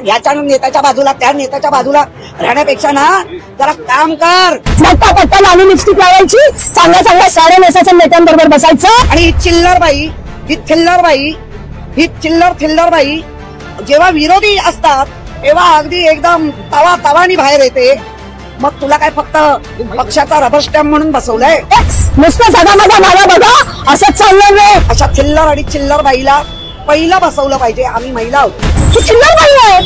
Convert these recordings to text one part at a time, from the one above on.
ह्याच्या नेत्याच्या बाजूला त्या नेत्याच्या बाजूला राहण्यापेक्षा ना जरा काम कर. मोठा पट्टा लावून लिपस्टिक लावायची, चांगल्या चांगल्या साड्या नेसायच्या, नेत्यांबरोबर बसायचं. आणि ही चिल्लर बाई जेव्हा विरोधी असतात तेव्हा अगदी एकदम तवानी बाहेर येते. मग तुला काय फक्त पक्षाचा रबर स्टॅम्प म्हणून बसवलंय? नुसतं सगळा मला बघा असंच चाललं नाही. अशा चिल्लर आणि चिल्लर बाईला पहिलं बसवलं पाहिजे. आम्ही महिला आहोत. चिल्लर बाई आहे,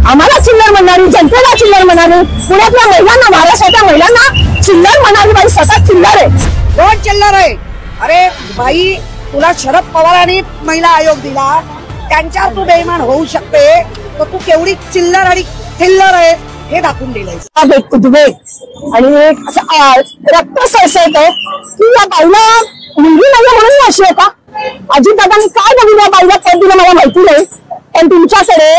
आम्हाला चिल्लर म्हणणारी, जनतेला चिल्लर म्हणाली, पुण्यातल्या महिलांना, महाराष्ट्रातल्या महिलांना चिल्लर म्हणाली बाई स्वतः चिल्लर आहे. कोण चिल्लर आहे? अरे बाई, तुला शरद पवारांनी महिला आयोग दिला, त्यांच्यावर तू बेईमान होऊ शकते, तर तू केवढी चिल्लर आणि थिल्लर आहे हे दाखवून दिलंय. एक उद्वेग आणि एक असं रक्त सळसळतं की या बाईला मुलगी नाही म्हणून अशी आहे का? अजितदादांनी काय बघून या बाईला पद दिलं मला माहिती नाही, पण तुमच्याकडे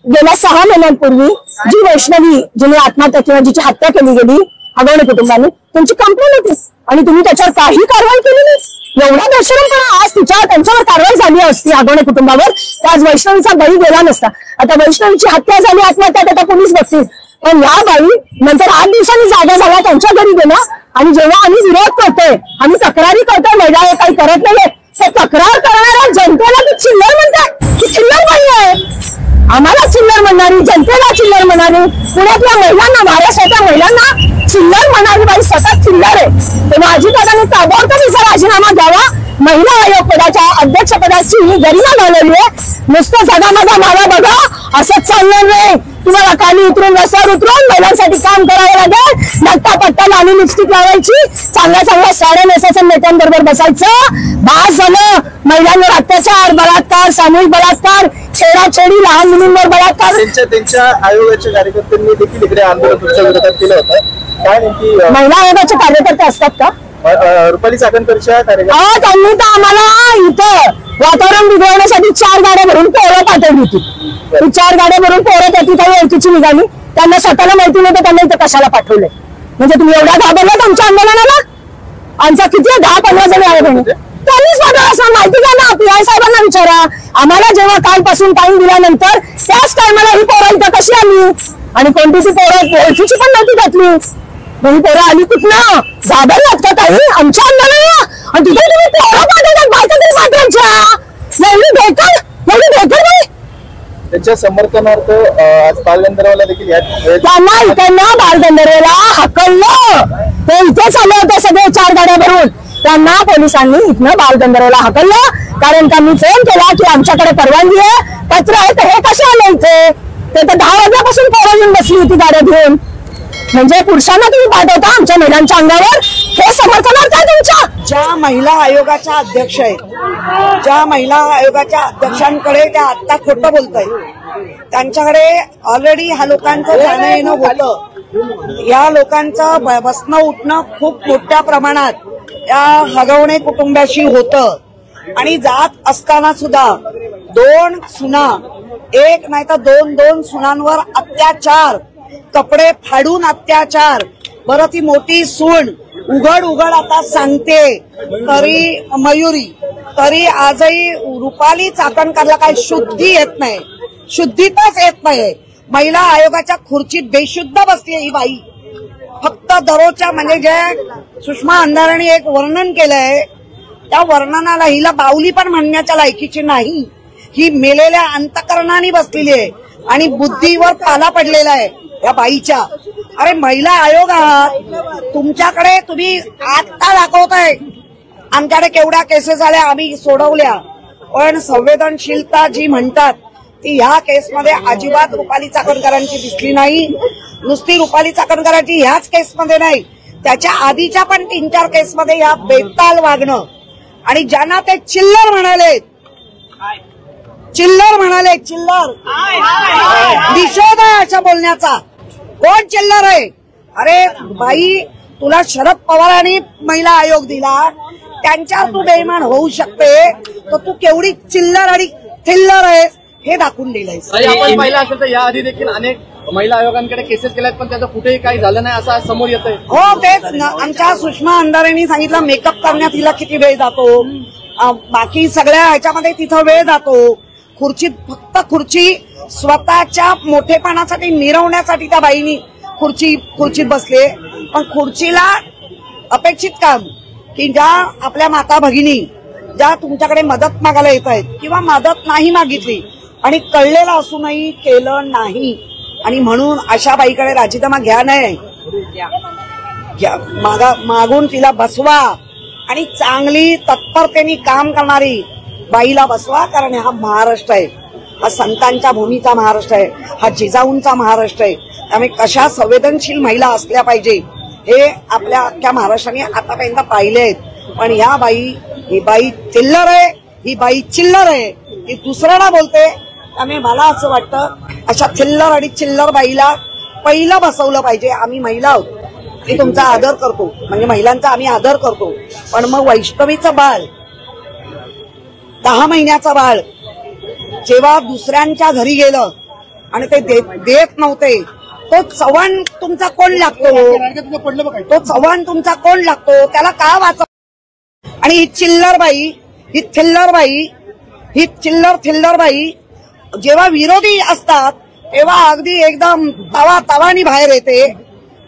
गेल्या 6 महिन्यांपूर्वी जी वैष्णवी जिने आत्महत्या किंवा जिची हत्या केली गेली हगवणे कुटुंबाने, तुमची कंप्लेंट होती आणि तुम्ही त्याच्यावर काही कारवाई केली नाही. एवढा बेशरमपणा. आज त्यांच्यावर कारवाई झाली असती हगवणे कुटुंबावर, त्याच वैष्णवीचा बळी गेला नसता. आता वैष्णवीची हत्या झाली, आत्महत्या, आता पोलीस बघतील, पण या बाई नंतर 8 दिवसांनी जागा झाला, त्यांच्या घरी गेला. आणि जेव्हा आम्ही विरोध करतोय, आम्ही तक्रारी करतोय, महिला काही करत नाहीये, ते तक्रार करणाऱ्या जनतेला ती चिल्लर म्हणतात. ती चिल्लर बाई आहे, आम्हाला चिल्लर म्हणणारी, जनतेला चिल्लर म्हणाली, पुण्यातल्या महिलांना, महाराष्ट्रातल्या महिलांना चिल्लर म्हणाली बाई स्वतः चिल्लर आहे. तेव्हा अजितदादांनी ताबडतोब हिचा राजीनामा द्यावा. महिला आयोग पदाच्या अध्यक्षपदाची गरिमा घालवली आहे. नुसतं सगळा मला बघा असंच चालणार नाही. तुम्हाला खाली उतरून रस्त्यावर उतरून महिलांसाठी काम करावं लागेल. मोठा पट्टा लावून लिपस्टिक लावायची, चांगल्या चांगल्या साड्या नेसायच्या, नेत्यांबरोबर बसायचं. बास झालं. महिलांवर अत्याचार, बलात्कार, सामूहिक बलात्कार, छेडाछेडी, लहान मुलींवर बलात्कार. त्यांच्या आयोगाच्या कार्यकर्त्यांनी देखील इकडे आंदोलन तुमच्या विरोधात केलं होतं. काय नेमकी महिला आयोगाचे कार्यकर्ते असतात का? रुपाली चाकणकरच्या कार्यकर्ते त्यांनी तर आम्हाला इथं वातावरण बिघडवण्यासाठी 4 गाड्या भरून पोरं पाठवली होती. 4 गाड्या भरून पोरं त्याची काही ओळखीची निघाली. त्यांना स्वतःला माहिती नव्हतं त्यांना इथं कशाला पाठवले. म्हणजे तुम्ही एवढा घाबरला तुमच्या आंदोलनाला? आमचा किती 10-15 जण आहे बहिणी, त्यांनीच पाठवलं असं माहिती द्या ना. पीआय साहेबांना विचारा. आम्हाला जेव्हा कालपासून टाइम दिल्यानंतर त्याच टायमाला ही पोरं इथं कशी आली आणि कोणती ती पोरं ओळखीची पण नव्हती घातली. ही पोरं आली कुठनं? घाबरलात का काही आमच्या आंदोलनाला? आणि तिथे तुम्ही पोरं पाठवतात, बायका तरी पाठवायच्या. एवढी बेकार नाही. त्यांच्या समर्थनार्थ आज बालगंधर्वला देखील त्यांना इकडनं बालगंधर्वला हकललं. ते इथेच आले होते सगळे 4 गाड्या भरून. त्यांना पोलिसांनी इथनं बालगंधर्वला हकललं. कारण त्यांनी फोन केला की आमच्याकडे परवानगी आहे, पत्र आहे, तर हे कसे आले इथे? ते तर 10 वाजल्यापासून पोरं येऊन बसली होती गाड्या घेऊन. म्हणजे पुरुषांना तुम्ही पाठवता आमच्या महिलांच्या अंगावर? हे समर्थनार्थ आहे तुमच्या? ज्या महिला आयोगाच्या अध्यक्ष आहेत, ज्या महिला आयोगाच्या अध्यक्षांकडे त्या आत्ता खोटं बोलताय, त्यांच्याकडे ऑलरेडी ह्या लोकांचं जाणं येणं होतं. या लोकांचं बसणं उठणं खूप मोठ्या प्रमाणात या हगवणे कुटुंबाशी होतं. आणि जात असताना सुद्धा 2 सुना, एक नाही तर 2 सुनांवर अत्याचार, कपडे फाडून अत्याचार. बरं, ती मोठी सून उघड आता सांगते तरी मयुरी, तरी आजही रुपाली चाकणकरला काही शुद्धी येत नाही, शुद्धीतच येत नाही. महिला आयोगाच्या खुर्चीत बेशुद्ध बसली ही बाई. फक्त दररोजच्या म्हणजे जे सुषमा अंधारेंनी एक वर्णन केलंय त्या वर्णनाला हिला बावली पण म्हणण्याच्या लायकीची नाही. ही मेलेल्या अंतकरणाने बसलेली आहे आणि बुद्धीवर पाला पडलेला आहे या बाईच्या. अरे महिला आयोग आहात, तुमच्याकडे तुम्ही आत्ता दाखवताय आमच्याकडे केवढ्या केसेस आल्या, आम्ही सोडवल्या, पण संवेदनशीलता जी म्हणतात ती ह्या केसमध्ये अजिबात रुपाली चाकणकरांची दिसली नाही. नुसती रुपाली चाकणकरांची ह्याच केसमध्ये नाही, त्याच्या आधीच्या पण 3-4 केसमध्ये या बेताल वागणं. आणि ज्यांना ते चिल्लर म्हणाले, चिल्लर निषेध आहे अशा बोलण्याचा. कोण चिल्लर आहे? अरे बाई, तुला शरद पवारांनी महिला आयोग दिला, त्यांच्यावर तू बेईमान होऊ शकते, तर तू केवढी चिल्लर आणि थिल्लर आहे हे दाखवून दिलंयस. आपण पाहिलं असेल तर याआधी देखील अनेक महिला आयोगांकडे केसेस केल्यात, पण त्याचं कुठेही काही झालं नाही असं समोर येतंय. हो, तेच आमच्या सुषमा अंधारेंनी सांगितलं. मेकअप करण्यात तिला किती वेळ जातो, बाकी सगळ्या ह्याच्यामध्ये तिथं वेळ जातो. खुर्चीत फक्त खुर्ची स्वतःच्या मोठेपणासाठी मिरवण्यासाठी त्या बाईनी खुर्चीत बसले, पण खुर्चीला अपेक्षित काम की ज्या आपल्या माता भगिनी ज्या तुमच्याकडे मदत मागायला येत आहेत किंवा मदत नाही मागितली आणि कळलेलं असूनही केलं नाही, आणि म्हणून अशा बाईकडे राजीनामा घ्या नाही, मागून तिला बसवा आणि चांगली तत्परतेने काम करणारी बाईला बसवा. कारण हा महाराष्ट्र आहे, हा संतांच्या भूमीचा महाराष्ट्र आहे, हा जिजाऊंचा महाराष्ट्र आहे. त्यामुळे कशा संवेदनशील महिला असल्या पाहिजे हे आपल्या अख्ख्या महाराष्ट्राने आतापर्यंत पाहिले आहेत. पण ही बाई चिल्लर आहे, ही बाई चिल्लर आहे, ही दुसऱ्याला बोलते. त्यामुळे मला असं वाटतं अशा चिल्लर आणि चिल्लर बाईला पहिलं बसवलं पाहिजे. आम्ही महिला आहोत, मी तुमचा आदर करतो, म्हणजे महिलांचा आम्ही आदर करतो, पण मग वैष्णवीचं बाळ 10 महिन्याचं बाळ जेव्हा दुसऱ्यांच्या घरी गेलं आणि ते देत नव्हते, तो चव्हाण तुमचा कोण लागतो? तो चव्हाण तुमचा कोण लागतो? त्याला का वाचव? आणि ही चिल्लर बाई जेव्हा विरोधी असतात तेव्हा अगदी एकदम तवानी बाहेर येते.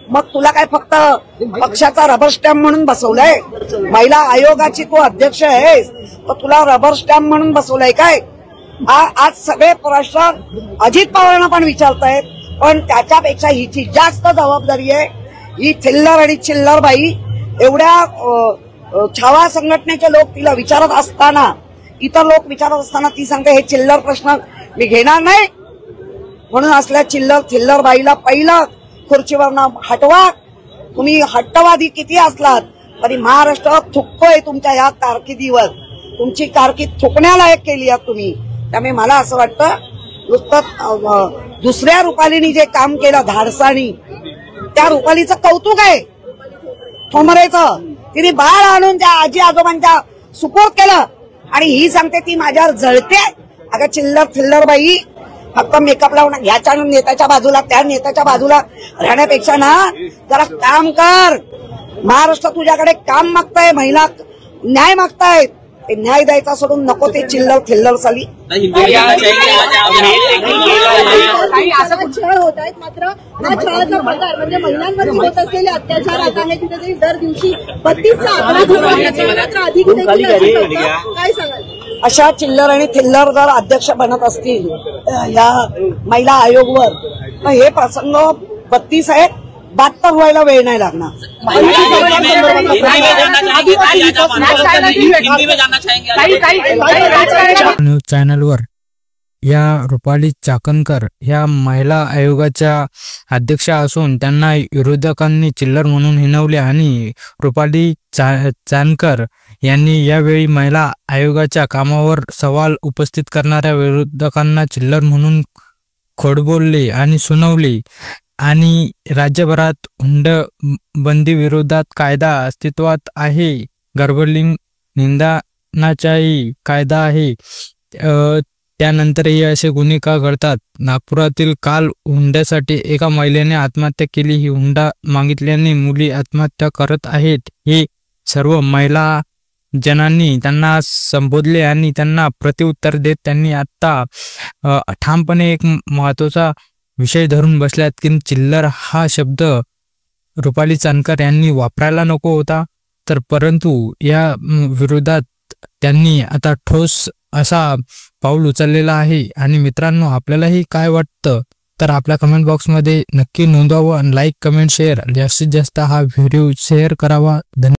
मग तुला काय फक्त पक्षाचा रबर स्टॅम्प म्हणून बसवलाय? महिला आयोगाची तू अध्यक्ष आहेस, तर तुला रबर स्टॅम्प म्हणून बसवलाय काय? आज सगळे प्रश्न अजित पवारांना पण विचारतायत, पण त्याच्यापेक्षा हिची जास्त जबाबदारी आहे. ही थिल्लर आणि चिल्लर बाई एवढ्या छावा संघटनेचे लोक तिला विचारत असताना, इतर लोक विचारत असताना ती सांगते हे चिल्लर प्रश्न मी घेणार नाही. म्हणून असल्या थिल्लर बाईला पहिलं खुर्चीवरनं हटवा. तुम्ही हट्टवादी किती असलात तरी महाराष्ट्र थुकतोय तुमच्या या कारकिर्दीवर. तुमची कारकीर्द थुकण्यालायक केली आहे तुम्ही. त्यामुळे मला असं वाटतं नुसतं दुसऱ्या रुपालीनी जे काम केलं धाडसानी, त्या रुपालीचं कौतुक आहे. ठोंबरेचं तिने बाळ आणून त्या आजी आजोबांच्या सुपूर्द केलं आणि ही सांगते ती माझ्यावर जळते. अगं चिल्लर बाई, फक्त मेकअप लावून ह्याच्या नेत्याच्या बाजूला त्या नेत्याच्या बाजूला राहण्यापेक्षा ना जरा काम कर. महाराष्ट्र तुझ्याकडे काम मागताय, महिला न्याय मागतायत, ते न्याय द्यायचा सोडून नको ते चिल्लर साली. छळ होत आहेत, मात्र हा छळाचा प्रकार म्हणजे महिलांवरती होत असलेले अत्याचार आता हे कुठेतरी दर दिवशी 32चा आकडा अधिक देखील. काय सांगाल? अशा चिल्लर आणि थिल्लर जर अध्यक्ष बनत असतील या महिला आयोगवर, तर हे प्रसंग 32 आहेत, 72 व्हायला वेळ नाही लागणार. न्यूज चॅनलवर या रुपाली चाकणकर ह्या महिला आयोगाच्या अध्यक्षा असून त्यांना विरोधकांनी चिल्लर म्हणून हिणवले आणि रुपाली चाकणकर यांनी यावेळी महिला आयोगाच्या कामावर सवाल उपस्थित करणाऱ्या विरोधकांना चिल्लर म्हणून खोडबोलले आणि सुनावले. आणि राज्यभरात हुंडबंदी विरोधात कायदा अस्तित्वात आहे, गर्भलिंग निंदनाचाही कायदा आहे, त्यानंतरही असे गुन्हे का घडतात? नागपुरातील काल हुंड्यासाठी एका महिलेने आत्महत्या केली. ही हुंडा मागितल्याने मुली आत्महत्या करत आहेत. हे सर्व महिला जनांनी त्यांना संबोधले आणि त्यांना प्रत्युत्तर देत त्यांनी आता ठामपणे एक महत्वाचा विषय धरून बसल्यात की चिल्लर हा शब्द रुपाली चाकणकर यांनी वापरायला नको होता, तर परंतु या विरोधात त्यांनी आता ठोस असा पाऊल उचललेला आहे. आणि मित्रांनो, आपल्यालाही काय वाटतं तर आपल्या कमेंट बॉक्समध्ये नक्की नोंदवावं आणि लाईक, कमेंट, शेअर जास्तीत जास्त हा व्हिडिओ शेअर करावा. धन्यवाद.